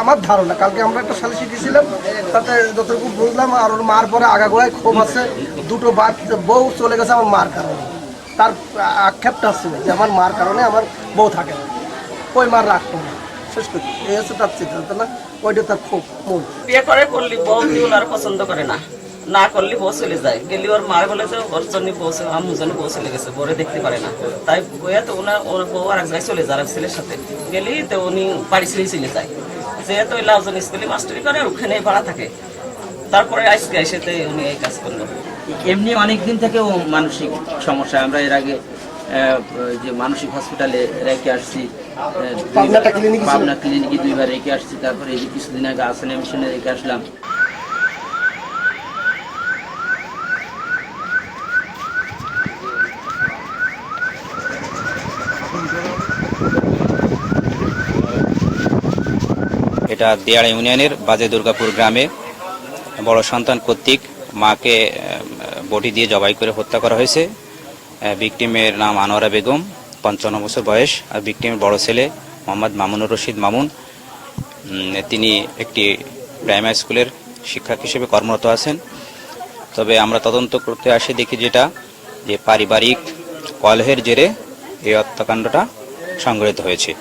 আমার ধারণা কালকে আমরা একটা সালিশি দিয়েছিলাম, তাতে যতটুকু বুঝলাম আর ওর মার পরে আগাগোড়ায় ক্ষোভ আছে, দুটো বউ চলে গেছে আমার মার কারণে। তার আক্ষেপটা আছে যে আমার মার কারণে আমার বউ থাকে না, ওই মার রাখতো না, শেষ করছি এই হচ্ছে তার সিদ্ধান্ত, না ওইটা তার খুব মূল। বিয়ে করে করলি বউ ওনার পছন্দ করে না, না করলে বউ চলে যায়, গেলি ওর মার বলে যে ওর জন্য বউ আমার জন্য বউ চলে গেছে, বউরে দেখতে পারে না, তাই বইয়া তো ওর বউ আর এক জায়গায় চলে যায় ছেলের সাথে, গেলি তো উনি বাড়ি ছেড়েই চলে যায়, যেহেতু ওই লাউজন স্কুলে মাস্টারি করে ওখানে ভাড়া থাকে, তারপরে আজকে এসেতে উনি এই কাজ করলো। এমনি অনেকদিন থেকে ও মানসিক সমস্যা, আমরা এর আগে যে মানসিক হসপিটালে রেখে আসছি, পাবনা ক্লিনিকে 2বার রেখে আসছি, তারপরে এই যে কিছুদিন আগে আসনে মিশনে রেখে আসলাম। এটা দিয়াড়া ইউনিয়নের বাজে দুর্গাপুর গ্রামে বড় সন্তান কর্তৃক মাকে বটি দিয়ে জবাই করে হত্যা করা হয়েছে। ভিকটিমের নাম আনোয়ারা বেগম, 55 বছর বয়স, আর ভিকটিমের বড় ছেলে মোহাম্মদ মামুনুর রশিদ মামুন। তিনি একটি প্রাইমারি স্কুলের শিক্ষক হিসেবে কর্মরত আছেন। তবে আমরা তদন্ত করতে আসি দেখি যে পারিবারিক কলহের জেরে এই হত্যাকাণ্ডটা সংঘটিত হয়েছে।